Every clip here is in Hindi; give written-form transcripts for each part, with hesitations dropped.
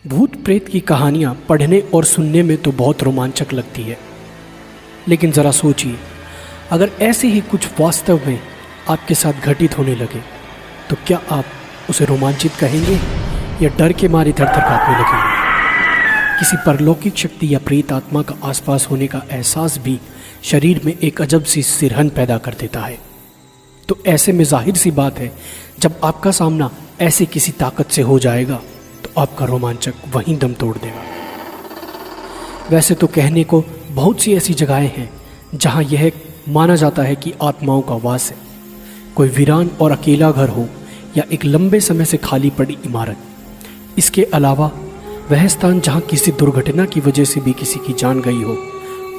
भूत प्रेत की कहानियाँ पढ़ने और सुनने में तो बहुत रोमांचक लगती है, लेकिन ज़रा सोचिए, अगर ऐसे ही कुछ वास्तव में आपके साथ घटित होने लगे तो क्या आप उसे रोमांचित कहेंगे या डर के मारे थर-थर काँपने लगेंगे। किसी परलौकिक शक्ति या प्रेत आत्मा का आसपास होने का एहसास भी शरीर में एक अजब सी सिरहन पैदा कर देता है। तो ऐसे में जाहिर सी बात है, जब आपका सामना ऐसे किसी ताकत से हो जाएगा तो आपका रोमांचक वहीं दम तोड़ देगा। वैसे तो कहने को बहुत सी ऐसी जगहें हैं जहां यह माना जाता है कि आत्माओं का वास है। कोई वीरान और अकेला घर हो या एक लंबे समय से खाली पड़ी इमारत। इसके अलावा वह स्थान जहां किसी दुर्घटना की वजह से भी किसी की जान गई हो,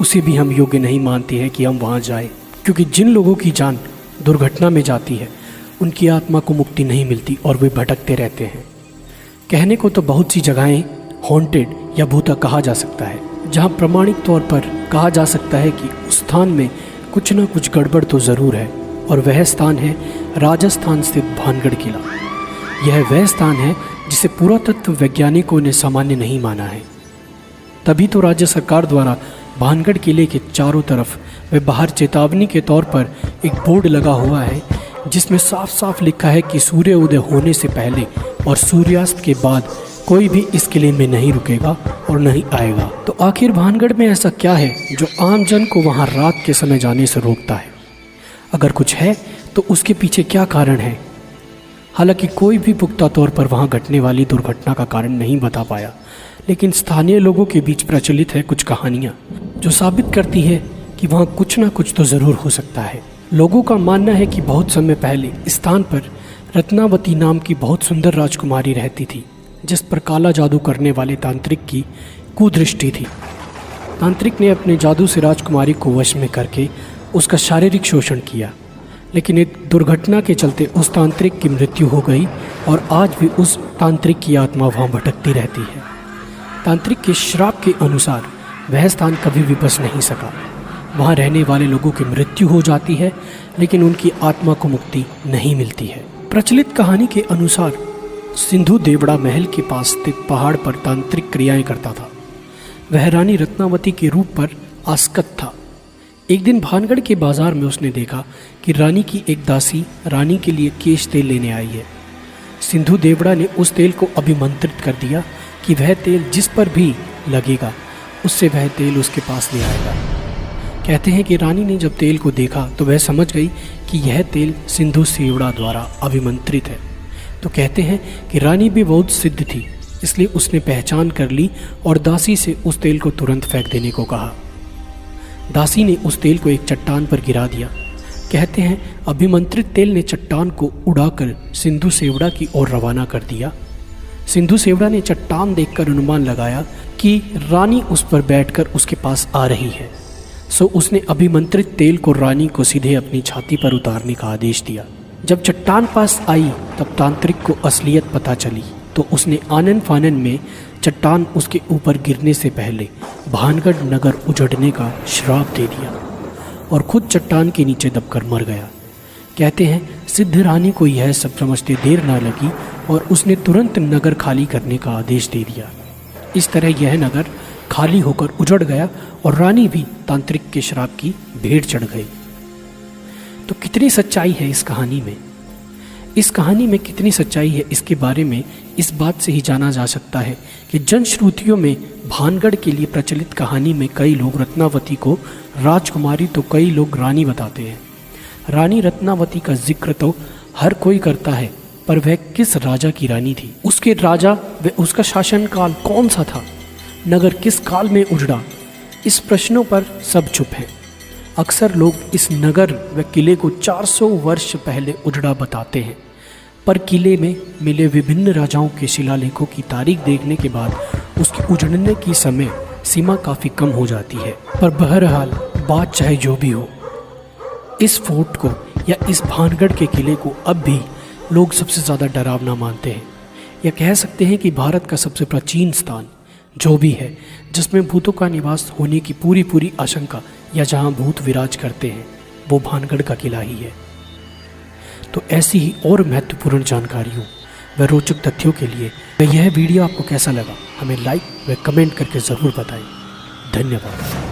उसे भी हम योग्य नहीं मानते हैं कि हम वहां जाएं, क्योंकि जिन लोगों की जान दुर्घटना में जाती है उनकी आत्मा को मुक्ति नहीं मिलती और वे भटकते रहते हैं। कहने को तो बहुत सी जगहें हॉन्टेड या भूता कहा जा सकता है, जहां प्रमाणिक तौर पर कहा जा सकता है कि उस स्थान में कुछ न कुछ गड़बड़ तो ज़रूर है, और वह स्थान है राजस्थान स्थित भानगढ़ किला। यह वह स्थान है जिसे पुरातत्व वैज्ञानिकों ने सामान्य नहीं माना है। तभी तो राज्य सरकार द्वारा भानगढ़ किले के चारों तरफ व बाहर चेतावनी के तौर पर एक बोर्ड लगा हुआ है, जिसमें साफ साफ लिखा है कि सूर्य उदय होने से पहले और सूर्यास्त के बाद कोई भी इस किले में नहीं रुकेगा और नहीं आएगा। तो आखिर भानगढ़ में ऐसा क्या है जो आम जन को वहां रात के समय जाने से रोकता है? अगर कुछ है तो उसके पीछे क्या कारण है? हालांकि कोई भी पुख्ता तौर पर वहां घटने वाली दुर्घटना का कारण नहीं बता पाया, लेकिन स्थानीय लोगों के बीच प्रचलित है कुछ कहानियां जो साबित करती है कि वहां कुछ ना कुछ तो ज़रूर हो सकता है। लोगों का मानना है कि बहुत समय पहले इस स्थान पर रत्नावती नाम की बहुत सुंदर राजकुमारी रहती थी, जिस पर काला जादू करने वाले तांत्रिक की कुदृष्टि थी। तांत्रिक ने अपने जादू से राजकुमारी को वश में करके उसका शारीरिक शोषण किया, लेकिन एक दुर्घटना के चलते उस तांत्रिक की मृत्यु हो गई और आज भी उस तांत्रिक की आत्मा वहाँ भटकती रहती है। तांत्रिक के श्राप के अनुसार वह स्थान कभी भी बच नहीं सका। वहाँ रहने वाले लोगों की मृत्यु हो जाती है, लेकिन उनकी आत्मा को मुक्ति नहीं मिलती है। प्रचलित कहानी के अनुसार सिंधु देवड़ा महल के पास स्थित पहाड़ पर तांत्रिक क्रियाएं करता था। वह रानी रत्नावती के रूप पर आसक्त था। एक दिन भानगढ़ के बाजार में उसने देखा कि रानी की एक दासी रानी के लिए केश तेल लेने आई है। सिंधु देवड़ा ने उस तेल को अभिमंत्रित कर दिया कि वह तेल जिस पर भी लगेगा उससे वह तेल उसके पास ले आएगा। कहते हैं कि रानी ने जब तेल को देखा तो वह समझ गई कि यह तेल सिंधु सेवड़ा द्वारा अभिमंत्रित है। तो कहते हैं कि रानी भी बहुत सिद्ध थी, इसलिए उसने पहचान कर ली और दासी से उस तेल को तुरंत फेंक देने को कहा। दासी ने उस तेल को एक चट्टान पर गिरा दिया। कहते हैं अभिमंत्रित तेल ने चट्टान को उड़ाकर सिंधु सेवड़ा की ओर रवाना कर दिया। सिंधु सेवड़ा ने चट्टान देखकर अनुमान लगाया कि रानी उस पर बैठकर उसके पास आ रही है, सो उसने अभिमंत्रित तेल को रानी को सीधे अपनी छाती पर उतारने का आदेश दिया। जब चट्टान पास आई तब तांत्रिक को असलियत पता चली, तो उसने आनन फानन में चट्टान उसके ऊपर गिरने से पहले भानगढ़ नगर उजड़ने का श्राप दे दिया और खुद चट्टान के नीचे दबकर मर गया। कहते हैं सिद्ध रानी को यह सब समझते देर ना लगी और उसने तुरंत नगर खाली करने का आदेश दे दिया। इस तरह यह नगर खाली होकर उजड़ गया और रानी भी तांत्रिक के श्राप की भेंट चढ़ गई। तो कितनी सच्चाई है इस कहानी में? इस कहानी में कितनी सच्चाई है इसके बारे में इस बात से ही जाना जा सकता है कि जनश्रुतियों में भानगढ़ के लिए प्रचलित कहानी में कई लोग रत्नावती को राजकुमारी तो कई लोग रानी बताते हैं। रानी रत्नावती का जिक्र तो हर कोई करता है, पर वह किस राजा की रानी थी? उसके राजा व उसका शासनकाल कौन सा था? नगर किस काल में उजड़ा? इस प्रश्नों पर सब चुप हैं। अक्सर लोग इस नगर व किले को 400 वर्ष पहले उजड़ा बताते हैं, पर किले में मिले विभिन्न राजाओं के शिलालेखों की तारीख देखने के बाद उसके उजड़ने की समय सीमा काफ़ी कम हो जाती है। पर बहरहाल बात चाहे जो भी हो, इस फोर्ट को या इस भानगढ़ के किले को अब भी लोग सबसे ज़्यादा डरावना मानते हैं, या कह सकते हैं कि भारत का सबसे प्राचीन स्थान जो भी है, जिसमें भूतों का निवास होने की पूरी आशंका या जहां भूत विराज करते हैं, वो भानगढ़ का किला ही है। तो ऐसी ही और महत्वपूर्ण जानकारियों व रोचक तथ्यों के लिए। यह वीडियो आपको कैसा लगा हमें लाइक व कमेंट करके ज़रूर बताएं। धन्यवाद।